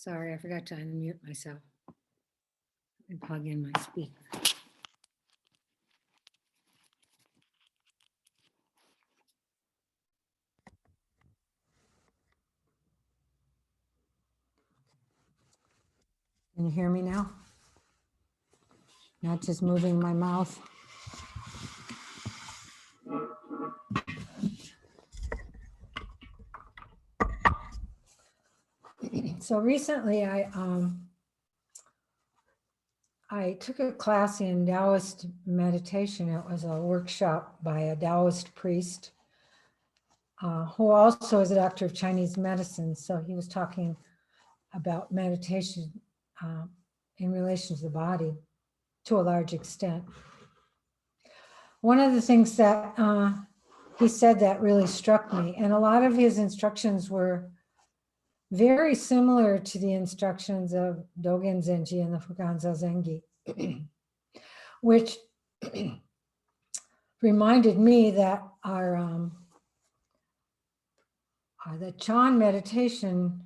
Sorry, I forgot to unmute myself and plug in my speaker. Can you hear me now? Not just moving my mouth. So recently I took a class in Taoist meditation. It was a workshop by a Taoist priest who also is a doctor of Chinese medicine. So he was talking about meditation in relation to the body to a large extent. One of the things that he said that really struck me, and a lot of his instructions were very similar to the instructions of Dogen Zenji and the Fukan Zazengi, which reminded me that the Chan meditation,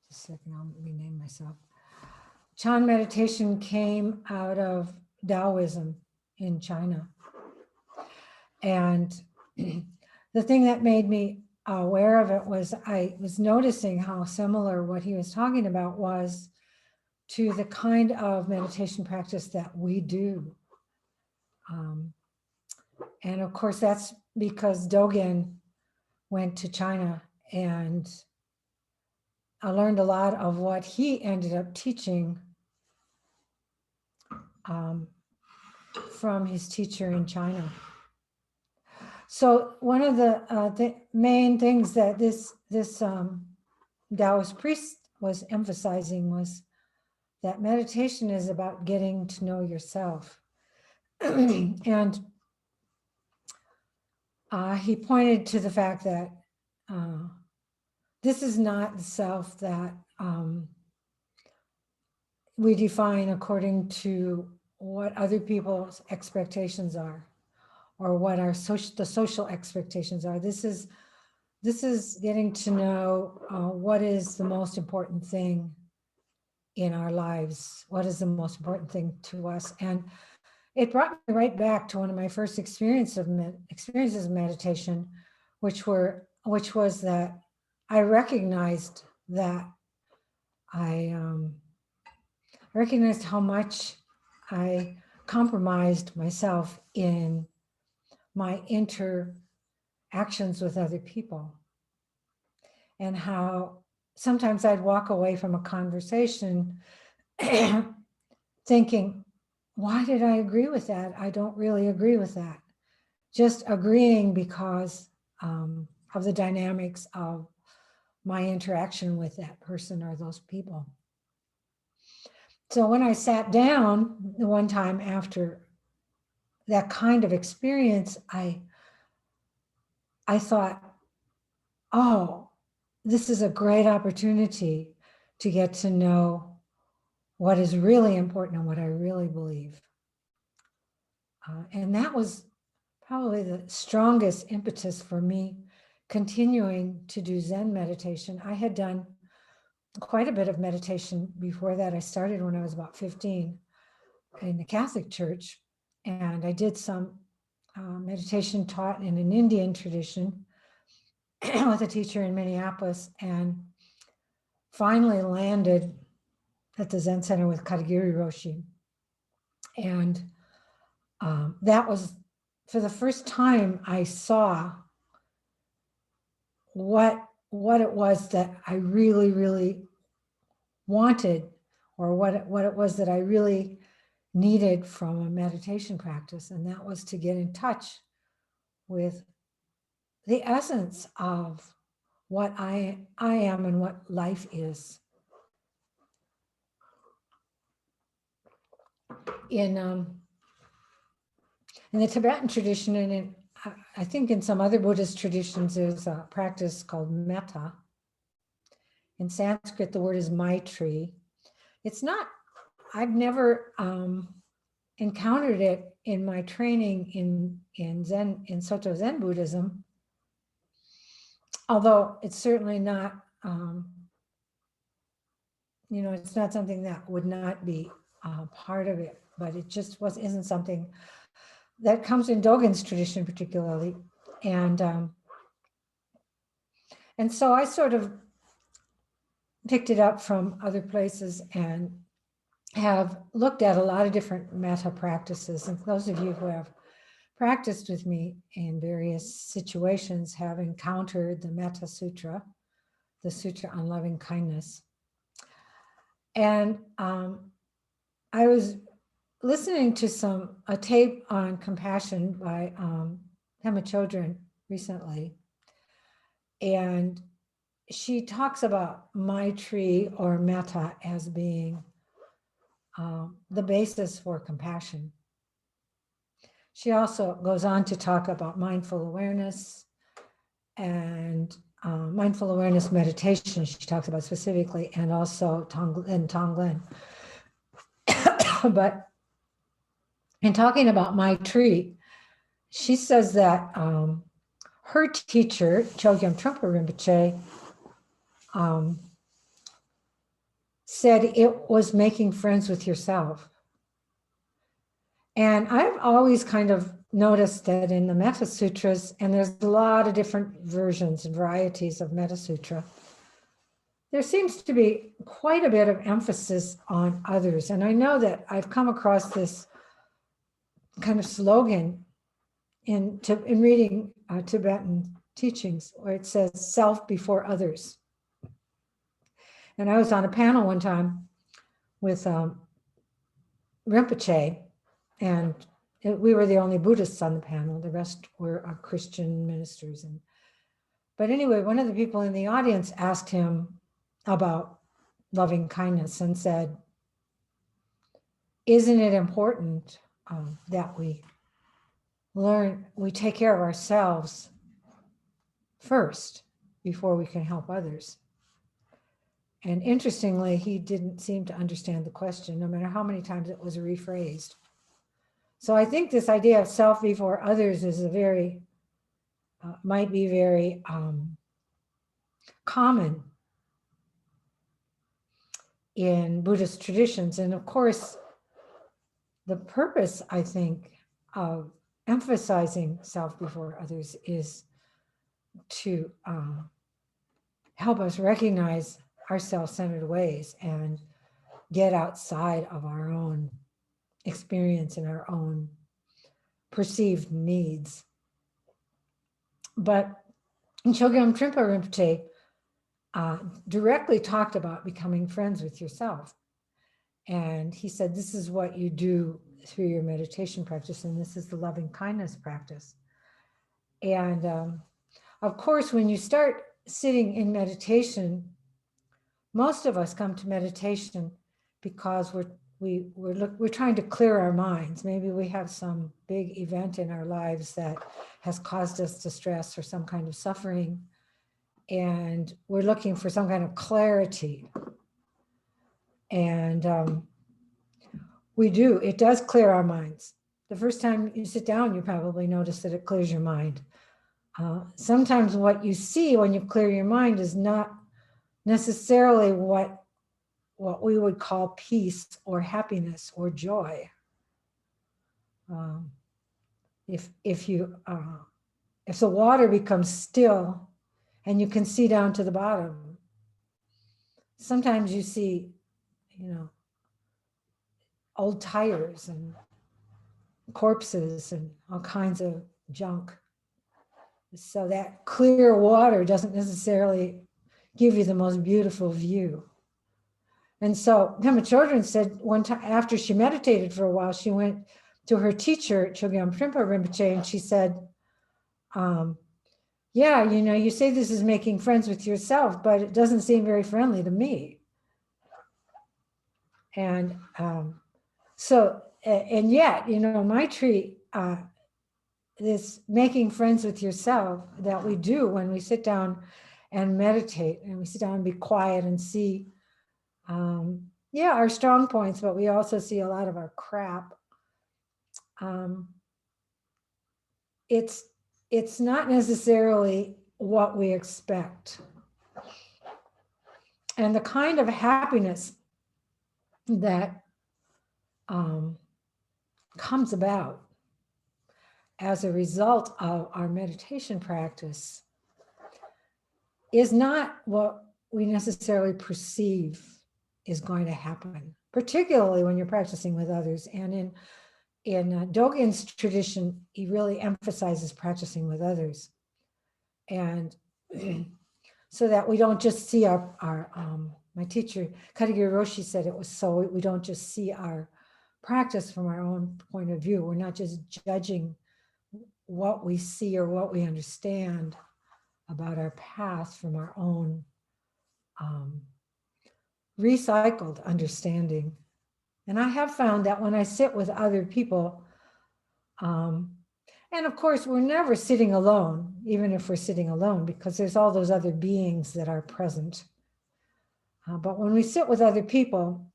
just a second, I'll rename myself. Chan meditation came out of Taoism in China. And the thing that made me aware of it was I was noticing how similar what he was talking about was to the kind of meditation practice that we do. And of course, that's because Dogen went to China, and I learned a lot of what he ended up teaching from his teacher in China. So one of the main things that this Taoist priest was emphasizing was that meditation is about getting to know yourself. And he pointed to the fact that this is not the self that we define according to what other people's expectations are, or what our the social expectations are. This is getting to know what is the most important thing in our lives. What is the most important thing to us? And it brought me right back to one of my first experiences of meditation, which was that I recognized that I recognized how much I compromised myself in my interactions with other people, and how sometimes I'd walk away from a conversation thinking, why did I agree with that? I don't really agree with that. Just agreeing because of the dynamics of my interaction with that person or those people. So when I sat down the one time after that kind of experience, I thought, oh, this is a great opportunity to get to know what is really important and what I really believe. And that was probably the strongest impetus for me continuing to do Zen meditation. I had done quite a bit of meditation before that. I started when I was about 15 in the Catholic Church, and I did some meditation taught in an Indian tradition with a teacher in Minneapolis, and finally landed at the Zen Center with Katagiri Roshi. And that was, for the first time, I saw what it was that I really, really wanted, or what it was that I really needed from a meditation practice. And that was to get in touch with the essence of what I am and what life is. In the Tibetan tradition, and I think in some other Buddhist traditions, there's a practice called metta. In Sanskrit, the word is Maitri. It's not, I've never encountered it in my training in Zen, in Soto Zen Buddhism, although it's certainly not it's not something that would not be part of it, but it just isn't something that comes in Dogen's tradition particularly. And so I sort of picked it up from other places and have looked at a lot of different metta practices. And those of you who have practiced with me in various situations have encountered the Metta Sutra, the Sutra on Loving Kindness. And I was listening to a tape on compassion by Pema Chodron recently, and she talks about Maitri or Metta as being the basis for compassion. She also goes on to talk about mindful awareness and mindful awareness meditation. She talks about specifically, and also Tonglen. But in talking about Maitri, she says that her teacher, Chogyam Trungpa Rinpoche, said it was making friends with yourself. And I've always kind of noticed that in the Metta Sutras, and there's a lot of different versions and varieties of Metta Sutra, there seems to be quite a bit of emphasis on others. And I know that I've come across this kind of slogan in reading Tibetan teachings where it says self before others. And I was on a panel one time with Rinpoche, and we were the only Buddhists on the panel. The rest were Christian ministers. But anyway, one of the people in the audience asked him about loving kindness and said, isn't it important that we take care of ourselves first before we can help others? And interestingly, he didn't seem to understand the question, no matter how many times it was rephrased. So I think this idea of self before others is might be very common in Buddhist traditions. And of course, the purpose, I think, of emphasizing self before others is to help us recognize our self-centered ways and get outside of our own experience and our own perceived needs. But Chogyam Trungpa Rinpoche directly talked about becoming friends with yourself. And he said, this is what you do through your meditation practice, and this is the loving kindness practice. And of course, when you start sitting in meditation, most of us come to meditation because we're trying to clear our minds. Maybe we have some big event in our lives that has caused us distress or some kind of suffering, and we're looking for some kind of clarity. And it does clear our minds. The first time you sit down, you probably notice that it clears your mind. Sometimes what you see when you clear your mind is not necessarily what we would call peace or happiness or joy. If the water becomes still and you can see down to the bottom, sometimes you see, old tires and corpses and all kinds of junk. So that clear water doesn't necessarily give you the most beautiful view. And so Pema Chodron said one time after she meditated for a while, she went to her teacher, Chogyam Trungpa Rinpoche, and she said, yeah, you say this is making friends with yourself, but it doesn't seem very friendly to me. And and yet, Maitri, this making friends with yourself that we do when we sit down and meditate, and we sit down and be quiet and see, our strong points, but we also see a lot of our crap. It's not necessarily what we expect. And the kind of happiness that comes about as a result of our meditation practice is not what we necessarily perceive is going to happen, particularly when you're practicing with others. And in Dogen's tradition, he really emphasizes practicing with others. And so that we don't just see our my teacher, Katagiri Roshi, said it was so we don't just see our practice from our own point of view. We're not just judging what we see or what we understand about our past from our own recycled understanding. And I have found that when I sit with other people, and of course, we're never sitting alone, even if we're sitting alone, because there's all those other beings that are present. But when we sit with other people,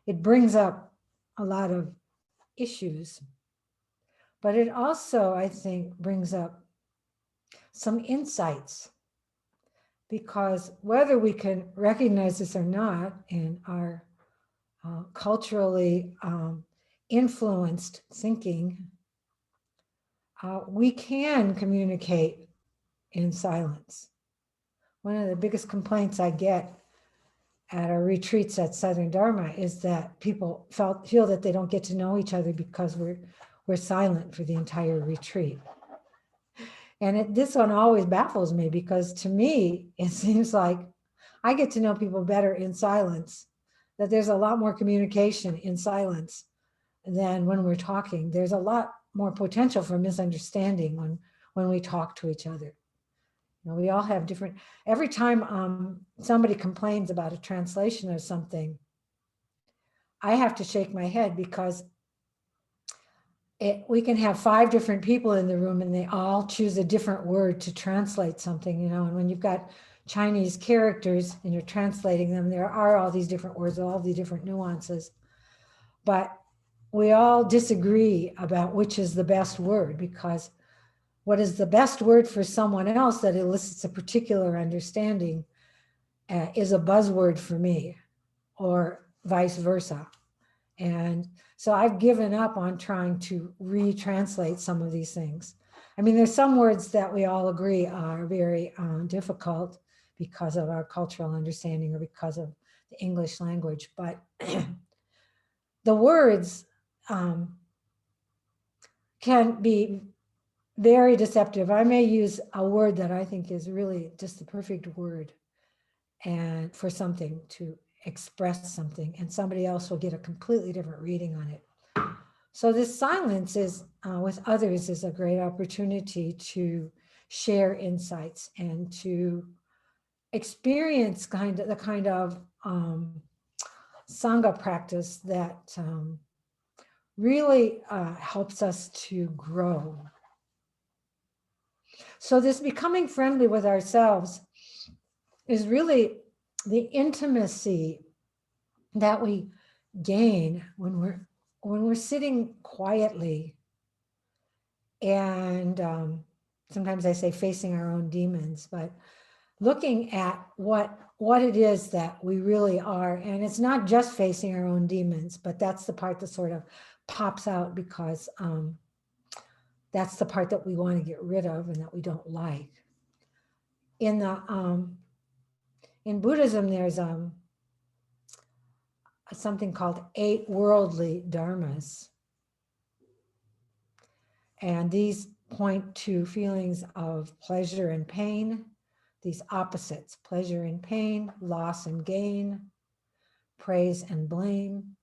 it brings up a lot of issues. But it also, I think, brings up some insights, because whether we can recognize this or not in our culturally influenced thinking, we can communicate in silence. One of the biggest complaints I get at our retreats at Southern Dharma is that people feel that they don't get to know each other because we're silent for the entire retreat. And this one always baffles me, because to me, it seems like I get to know people better in silence, that there's a lot more communication in silence than when we're talking. There's a lot more potential for misunderstanding when we talk to each other. You know, we all have different, every time somebody complains about a translation of something, I have to shake my head, because we can have 5 different people in the room and they all choose a different word to translate something, you know, and when you've got Chinese characters and you're translating them, there are all these different words, all the different nuances, but we all disagree about which is the best word, because what is the best word for someone else that elicits a particular understanding is a buzzword for me, or vice versa. And so I've given up on trying to retranslate some of these things. I mean, there's some words that we all agree are very difficult because of our cultural understanding or because of the English language, but the words can be very deceptive. I may use a word that I think is really just the perfect word and for something to express something, and somebody else will get a completely different reading on it. So this silence is with others is a great opportunity to share insights and to experience the kind of Sangha practice that really helps us to grow. So this becoming friendly with ourselves is really the intimacy that we gain when we're sitting quietly, and sometimes I say facing our own demons, but looking at what it is that we really are. And it's not just facing our own demons, but that's the part that sort of pops out, because that's the part that we want to get rid of and that we don't like. In Buddhism, there's something called 8 worldly dharmas. And these point to feelings of pleasure and pain, these opposites, pleasure and pain, loss and gain, praise and blame,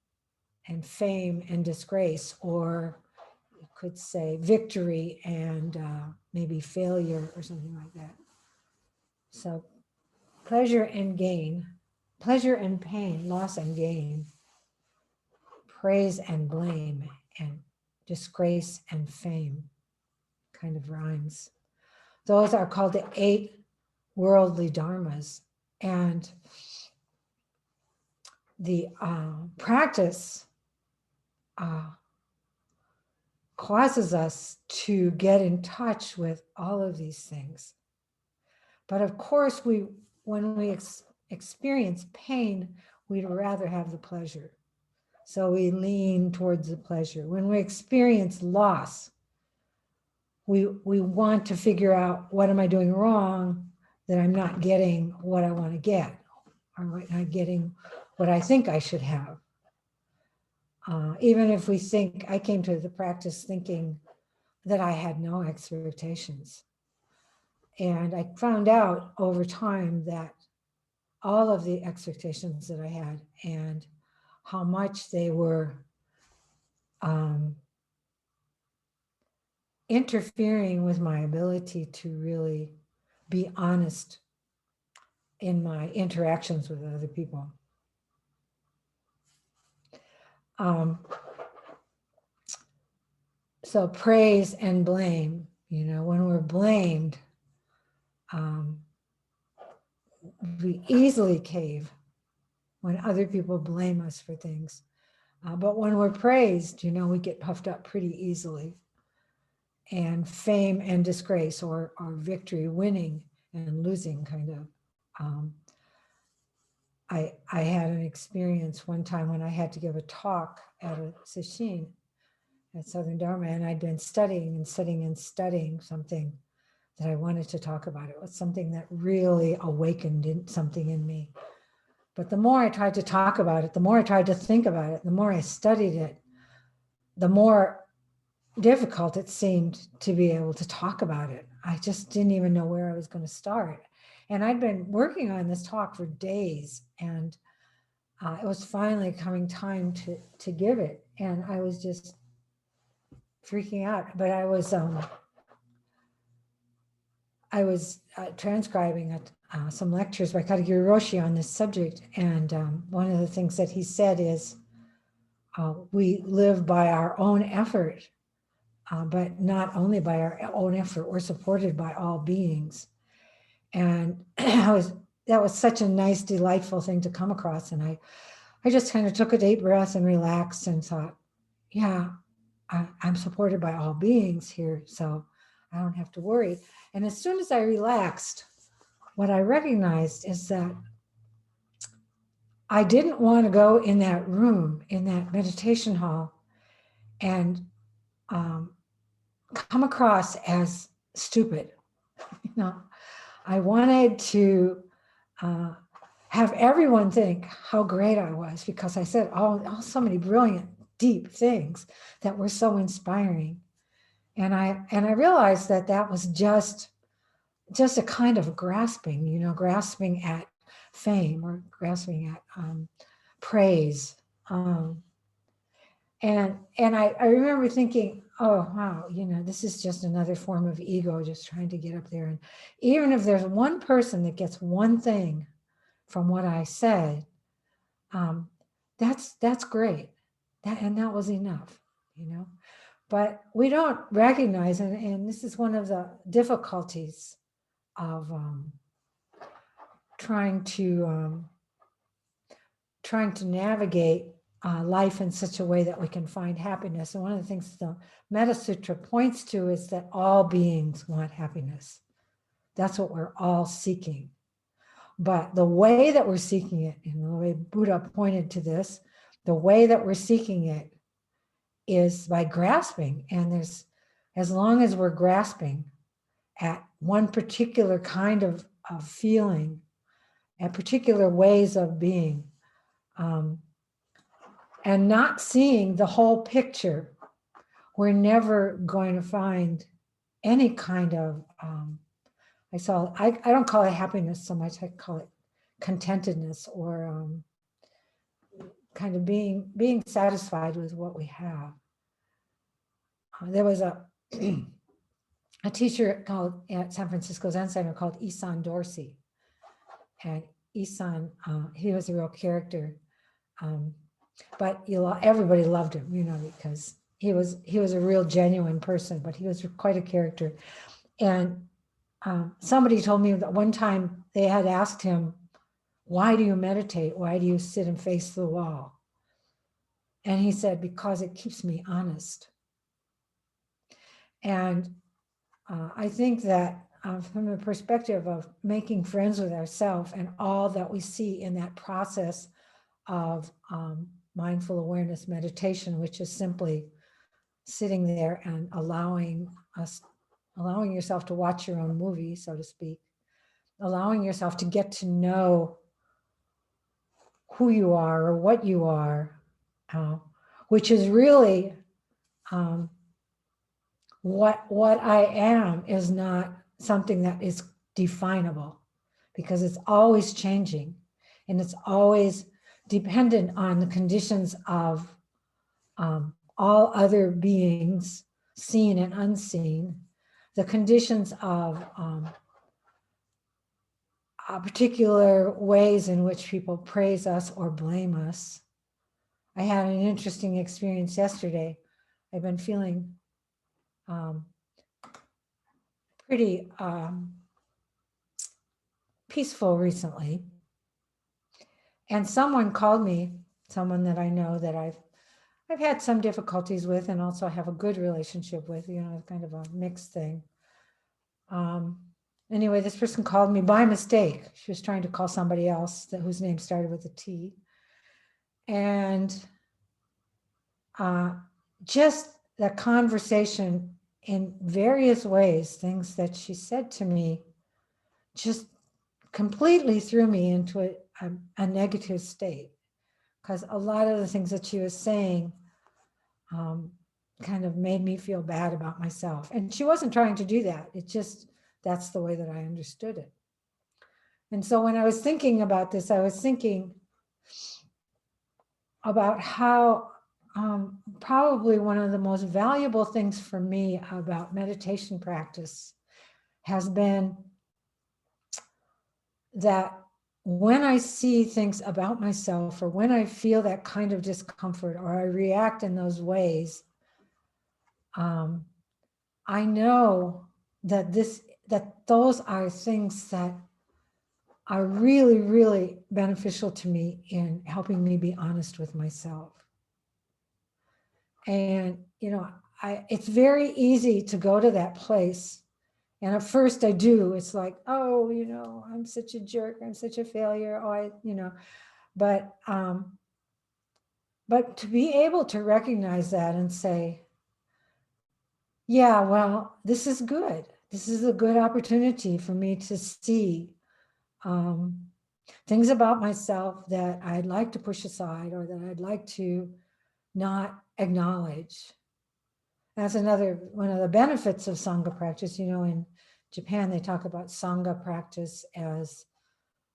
and fame and disgrace, or you could say victory and maybe failure or something like that. So pleasure and gain, pleasure and pain, loss and gain, praise and blame, and disgrace and fame, kind of rhymes. Those are called the 8 worldly dharmas. And the practice causes us to get in touch with all of these things. But of course, when we experience pain, We'd rather have the pleasure. So we lean towards the pleasure. When we experience loss, we want to figure out, what am I doing wrong that I'm not getting what I want to get, or not getting what I think I should have. Even if we think, I came to the practice thinking that I had no expectations. And I found out over time that all of the expectations that I had and how much they were interfering with my ability to really be honest in my interactions with other people. So praise and blame, when we're blamed, we easily cave when other people blame us for things. But when we're praised, we get puffed up pretty easily. And fame and disgrace, or victory, winning and losing, kind of. I had an experience one time when I had to give a talk at a sesshin at Southern Dharma, and I'd been studying something that I wanted to talk about. It was something that really awakened something in me. But the more I tried to talk about it, the more I tried to think about it, the more I studied it, the more difficult it seemed to be able to talk about it. I just didn't even know where I was going to start. And I'd been working on this talk for days, and it was finally coming time to give it. And I was just freaking out. But I was transcribing some lectures by Katagiri Roshi on this subject. And one of the things that he said is, we live by our own effort, but not only by our own effort, we're supported by all beings. And that was such a nice, delightful thing to come across. And I just kind of took a deep breath and relaxed and thought, yeah, I'm supported by all beings here, so I don't have to worry. And as soon as I relaxed, what I recognized is that I didn't want to go in that room, in that meditation hall, and come across as stupid. I wanted to have everyone think how great I was, because I said so many brilliant, deep things that were so inspiring. And I realized that was just a kind of grasping, grasping at fame, or grasping at praise. And I remember thinking, oh, wow, this is just another form of ego, just trying to get up there. And even if there's one person that gets one thing from what I said, that's great. That was enough, But we don't recognize, and this is one of the difficulties of trying to navigate life in such a way that we can find happiness. And one of the things the Metta Sutra points to is that all beings want happiness. That's what we're all seeking. But the way that we're seeking it, and the way Buddha pointed to this, the way that we're seeking it is by grasping. And as long as we're grasping at one particular kind of feeling, at particular ways of being, and not seeing the whole picture, we're never going to find any kind of, I don't call it happiness so much, I call it contentedness, or kind of being satisfied with what we have. There was a teacher at San Francisco Zen Center called Isan Dorsey. And Isan, he was a real character. But everybody loved him, because he was a real genuine person, but he was quite a character. And somebody told me that one time they had asked him, why do you meditate? Why do you sit and face the wall? And he said, because it keeps me honest. And I think that from the perspective of making friends with ourselves and all that we see in that process of mindful awareness meditation, which is simply sitting there and allowing yourself to watch your own movie, so to speak, allowing yourself to get to know who you are or what you are, which is really what I am is not something that is definable, because it's always changing and it's always dependent on the conditions of all other beings, seen and unseen, the conditions of particular ways in which people praise us or blame us. I had an interesting experience yesterday. I've been feeling pretty peaceful recently. And someone called me, someone that I know that I've had some difficulties with and also have a good relationship with, you know, kind of a mixed thing. Anyway, this person called me by mistake. She was trying to call somebody else whose name started with a T. And just the conversation in various ways, things that she said to me, just completely threw me into a negative state. Because a lot of the things that she was saying kind of made me feel bad about myself. And she wasn't trying to do that. It just, that's the way that I understood it. And so when I was thinking about this, I was thinking about how probably one of the most valuable things for me about meditation practice has been that when I see things about myself, or when I feel that kind of discomfort, or I react in those ways, I know that those are things that are really, really beneficial to me in helping me be honest with myself. And, you know, it's very easy to go to that place. And at first I do, it's like, oh, you know, I'm such a jerk. I'm such a failure. Oh, you know, but to be able to recognize that and say, yeah, well, this is good. This is a good opportunity for me to see things about myself that I'd like to push aside, or that I'd like to not acknowledge. That's another one of the benefits of Sangha practice. You know, in Japan, they talk about Sangha practice as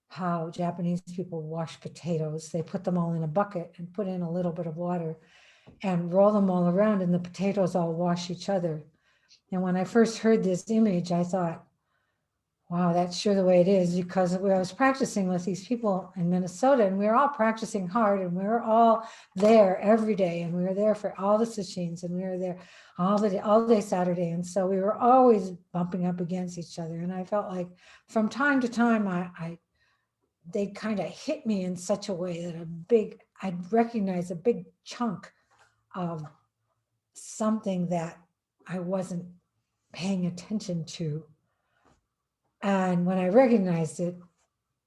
how Japanese people wash potatoes. They put them all in a bucket and put in a little bit of water and roll them all around, and the potatoes all wash each other. And when I first heard this image, I thought, wow, that's sure the way it is, because I was practicing with these people in Minnesota, and we were all practicing hard, and we were all there every day, and we were there for all the sessions, and we were there all day Saturday. And so we were always bumping up against each other. And I felt like from time to time, they kind of hit me in such a way that I'd recognize a big chunk of something that I wasn't paying attention to. And when I recognized it,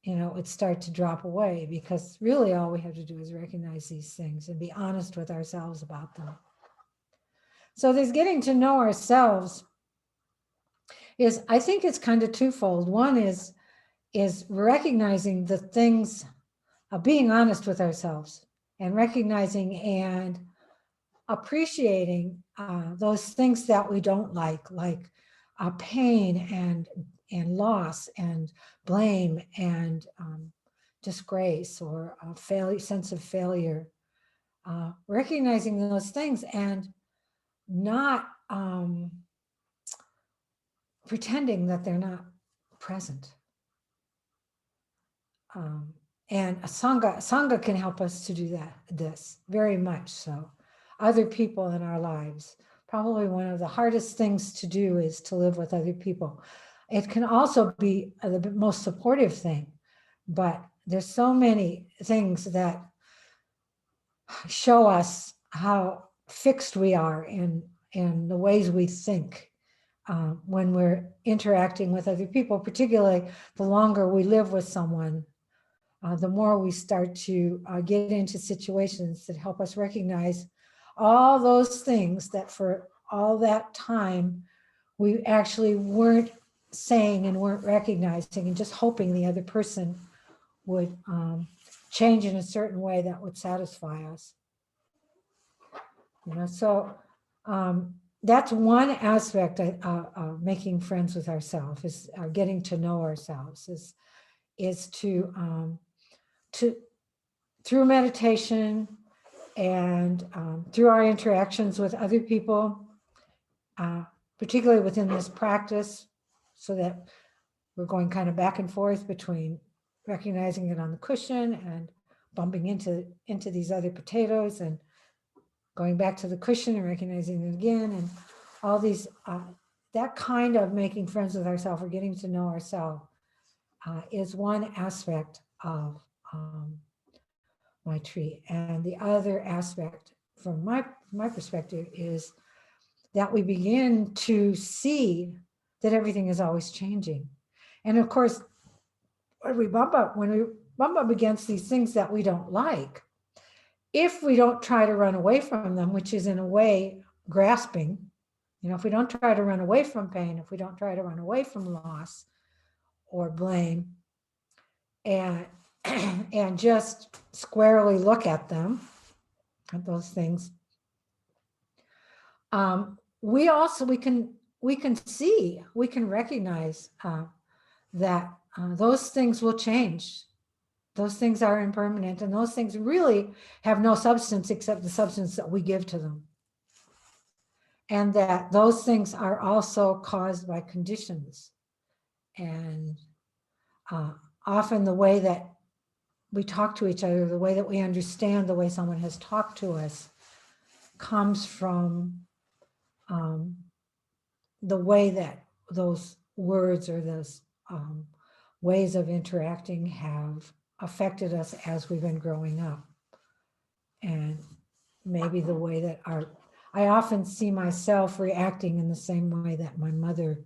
you know, it started to drop away, because really all we have to do is recognize these things and be honest with ourselves about them. So there's getting to know ourselves is, I think it's kind of twofold. One is recognizing the things of being honest with ourselves, and recognizing and appreciating those things that we don't like pain and loss and blame and disgrace, or a sense of failure. Recognizing those things and not pretending that they're not present. And a Sangha can help us to do this very much so. Other people in our lives. Probably one of the hardest things to do is to live with other people. It can also be the most supportive thing, but there's so many things that show us how fixed we are in the ways we think when we're interacting with other people, particularly the longer we live with someone. the more we start to get into situations that help us recognize all those things that for all that time we actually weren't saying and weren't recognizing, and just hoping the other person would change in a certain way that would satisfy us. So that's one aspect of making friends with ourselves, is getting to know ourselves, is to through meditation and through our interactions with other people, particularly within this practice, so that we're going kind of back and forth between recognizing it on the cushion and bumping into these other potatoes, and going back to the cushion and recognizing it again, and all these, that kind of making friends with ourselves or getting to know ourselves is one aspect of Maitri. And the other aspect from my perspective is that we begin to see that everything is always changing. And of course, when we bump up against these things that we don't like, if we don't try to run away from them, which is in a way grasping, if we don't try to run away from pain, if we don't try to run away from loss or blame, and just squarely look at them, at those things, we can recognize that those things will change. Those things are impermanent, and those things really have no substance except the substance that we give to them. And that those things are also caused by conditions. And often the way that we talk to each other, the way that we understand the way someone has talked to us, comes from the way that those words or those ways of interacting have affected us as we've been growing up. And maybe the way that I often see myself reacting in the same way that my mother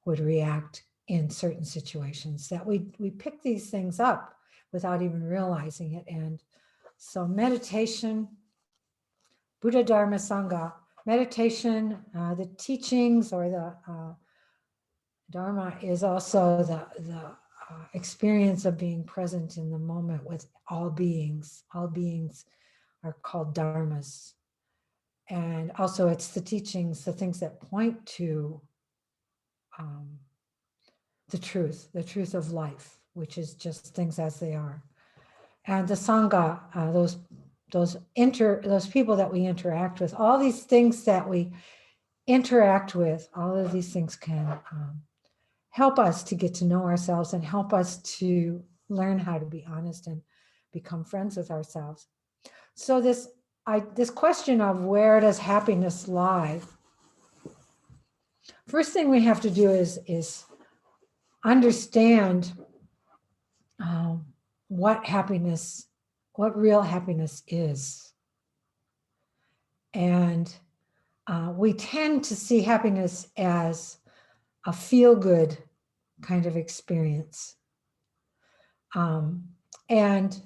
would react in certain situations, that we pick these things up without even realizing it. And so meditation, Buddha, Dharma, Sangha, meditation, the teachings, or the Dharma is also the experience of being present in the moment with all beings. All beings are called dharmas. And also it's the teachings, the things that point to the truth of life, which is just things as they are. And the Sangha, those people that we interact with, all these things that we interact with, all of these things can help us to get to know ourselves and help us to learn how to be honest and become friends with ourselves. So this question of where does happiness lie? First thing we have to do is understand what real happiness is. And we tend to see happiness as a feel-good kind of experience. And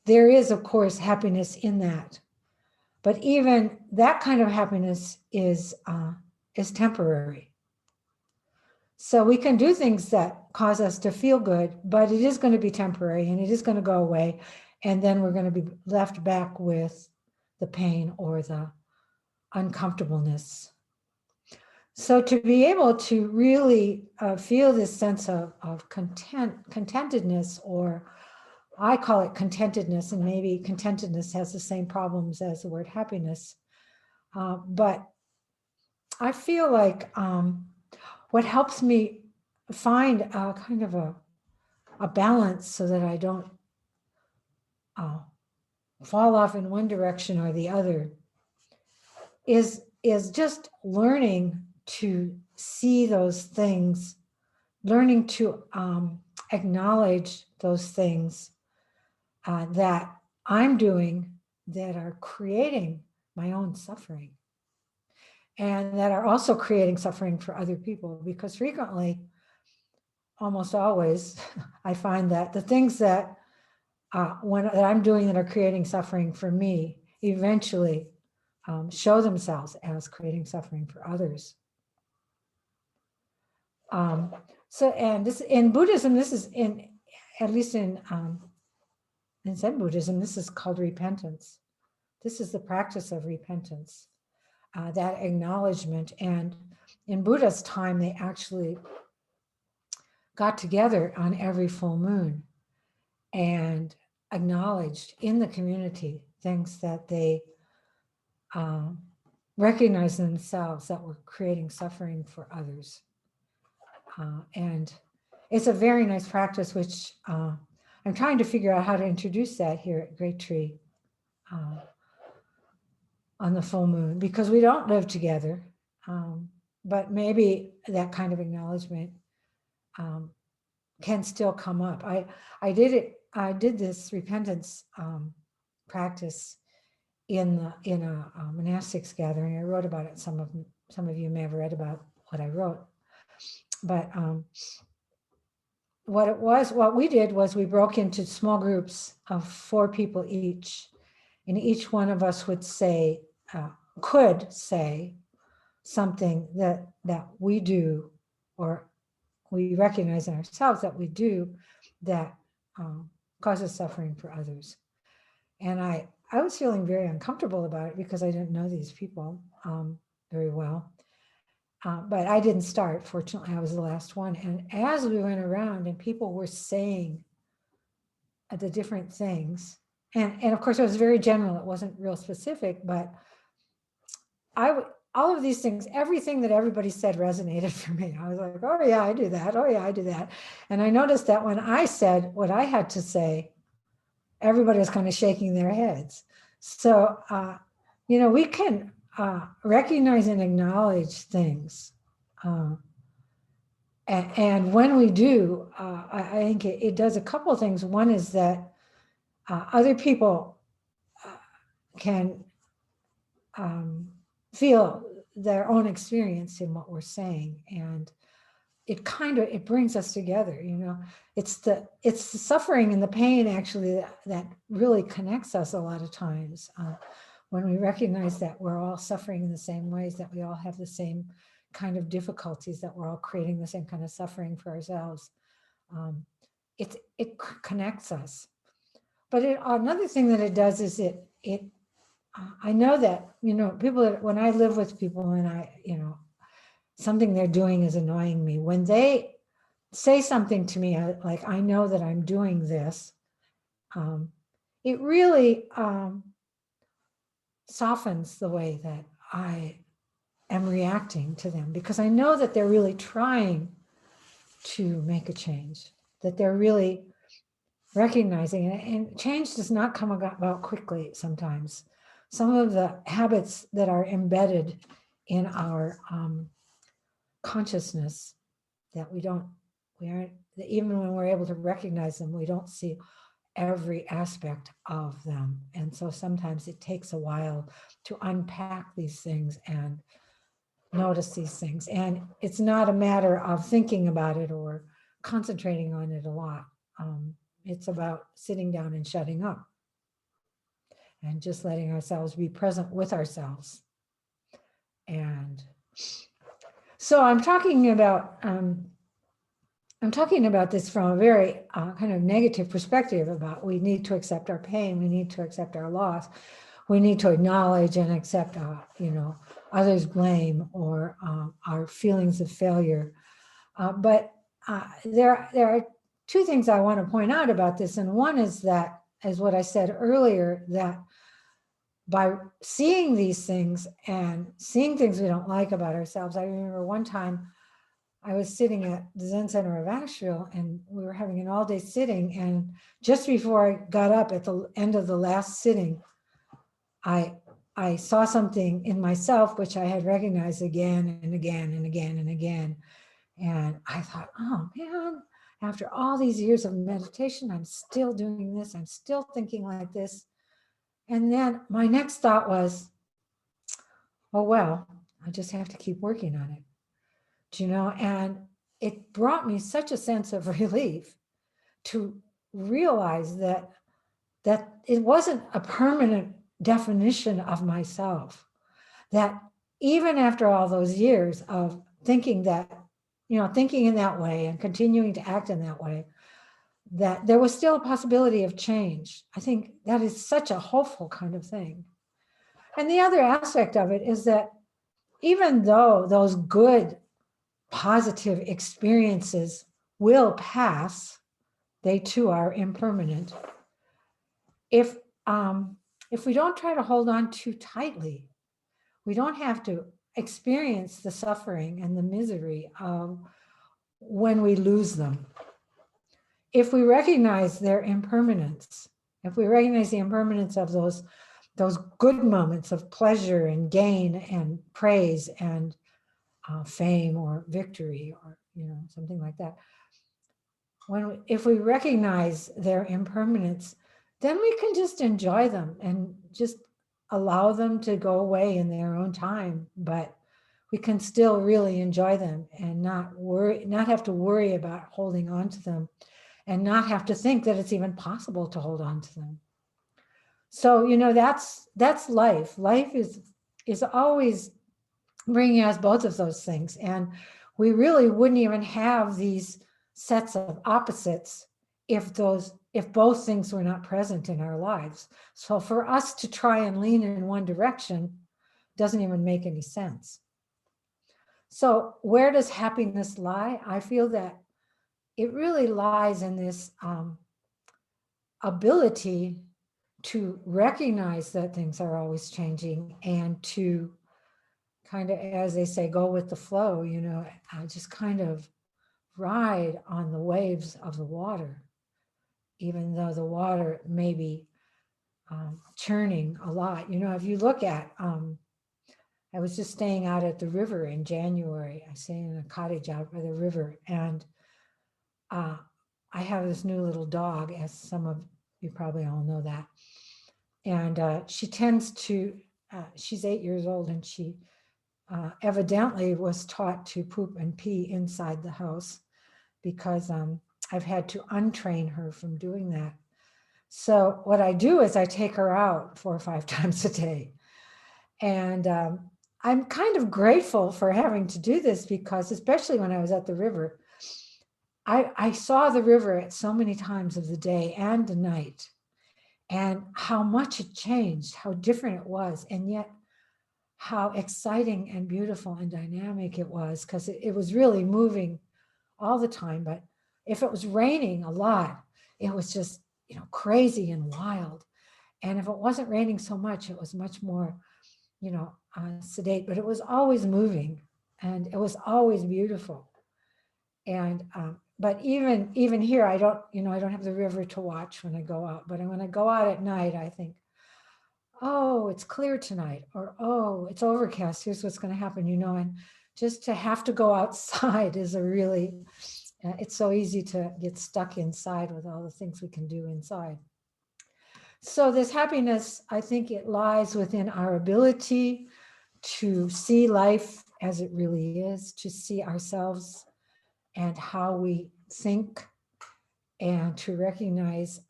there is, of course, happiness in that. But even that kind of happiness is temporary. So we can do things that cause us to feel good, but it is going to be temporary and it is going to go away. And then we're going to be left back with the pain or the uncomfortableness. So to be able to really feel this sense of contentedness, or I call it contentedness, and maybe contentedness has the same problems as the word happiness. But I feel like what helps me find a kind of a balance so that I don't fall off in one direction or the other is just learning to see those things, learning to acknowledge those things that I'm doing that are creating my own suffering, and that are also creating suffering for other people. Because frequently, almost always, I find that the things that that I'm doing that are creating suffering for me eventually show themselves as creating suffering for others. So, and this in Buddhism, this is at least in Zen Buddhism, this is called repentance. This is the practice of repentance, that acknowledgement. And in Buddha's time, they actually got together on every full moon and acknowledged in the community things that they recognized themselves that were creating suffering for others. And it's a very nice practice, which I'm trying to figure out how to introduce that here at Great Tree on the full moon, because we don't live together. But maybe that kind of acknowledgement can still come up. I did this repentance practice in a monastics gathering. I wrote about it. Some of you may have read about what I wrote. But what we did was we broke into small groups of 4 people each, and each one of us would say, could say something that we do, or we recognize in ourselves that we do, that causes suffering for others. And I was feeling very uncomfortable about it because I didn't know these people very well. But I didn't start. Fortunately, I was the last one. And as we went around and people were saying the different things, and of course it was very general, it wasn't real specific, but all of these things, everything that everybody said resonated for me. I was like, oh yeah, I do that. Oh yeah, I do that. And I noticed that when I said what I had to say, everybody was kind of shaking their heads. So, we can recognize and acknowledge things. And when we do, I think it does a couple of things. One is that other people can feel their own experience in what we're saying, and it brings us together. It's the suffering and the pain actually that really connects us a lot of times, when we recognize that we're all suffering in the same ways, that we all have the same kind of difficulties, that we're all creating the same kind of suffering for ourselves. It connects us. But another thing that it does is I know that, people, when I live with people and something they're doing is annoying me, when they say something to me, like, I know that I'm doing this, it really softens the way that I am reacting to them, because I know that they're really trying to make a change, that they're really recognizing it. And change does not come about quickly sometimes. Some of the habits that are embedded in our consciousness, that even when we're able to recognize them, we don't see every aspect of them. And so sometimes it takes a while to unpack these things and notice these things. And it's not a matter of thinking about it or concentrating on it a lot. It's about sitting down and shutting up and just letting ourselves be present with ourselves. And so I'm talking about this from a very kind of negative perspective about we need to accept our pain, we need to accept our loss, we need to acknowledge and accept, others' blame or our feelings of failure. But there are 2 things I want to point out about this. And one is that, as what I said earlier, that by seeing these things and seeing things we don't like about ourselves, I remember one time I was sitting at the Zen Center of Asheville, and we were having an all-day sitting. And just before I got up at the end of the last sitting, I saw something in myself which I had recognized again and again and again and again. And I thought, oh man, after all these years of meditation, I'm still doing this. I'm still thinking like this. And then my next thought was, oh, well, I just have to keep working on it. And it brought me such a sense of relief to realize that that it wasn't a permanent definition of myself, that even after all those years of thinking that, thinking in that way and continuing to act in that way, that there was still a possibility of change. I think that is such a hopeful kind of thing. And the other aspect of it is that even though those good, positive experiences will pass, they too are impermanent. If we don't try to hold on too tightly, we don't have to experience the suffering and the misery of when we lose them. If we recognize their impermanence, if we recognize the impermanence of those good moments of pleasure and gain and praise and fame or victory or something like that, if we recognize their impermanence, then we can just enjoy them and just allow them to go away in their own time, but we can still really enjoy them and not have to worry about holding on to them, and not have to think that it's even possible to hold on to them. So, that's life. Life is always bringing us both of those things. And we really wouldn't even have these sets of opposites if both things were not present in our lives. So for us to try and lean in one direction doesn't even make any sense. So where does happiness lie? I feel that it really lies in this ability to recognize that things are always changing and to kind of, as they say, go with the flow, just kind of ride on the waves of the water, even though the water may be churning a lot. If you look at, I was just staying out at the river in January. I stay in a cottage out by the river, and I have this new little dog, as some of you probably all know that. And she tends to, she's 8 years old, and she evidently was taught to poop and pee inside the house, because I've had to untrain her from doing that. So what I do is I take her out 4 or 5 times a day. And I'm kind of grateful for having to do this, because especially when I was at the river, I saw the river at so many times of the day and the night, and how much it changed, how different it was, and yet how exciting and beautiful and dynamic it was, because it was really moving all the time. But if it was raining a lot, it was just, crazy and wild. And if it wasn't raining so much, it was much more, sedate, but it was always moving, and it was always beautiful. And, but even here, I don't have the river to watch when I go out, but when I go out at night, I think, oh, it's clear tonight, or, oh, it's overcast, here's what's going to happen, and just to have to go outside is a really, it's so easy to get stuck inside with all the things we can do inside. So this happiness, I think it lies within our ability to see life as it really is, to see ourselves and how we think, and to recognize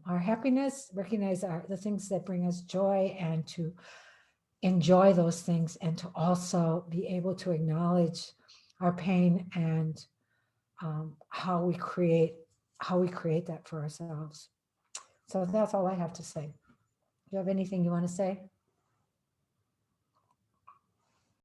our happiness, recognize the things that bring us joy, and to enjoy those things, and to also be able to acknowledge our pain and how we create that for ourselves. So that's all I have to say. Do you have anything you want to say?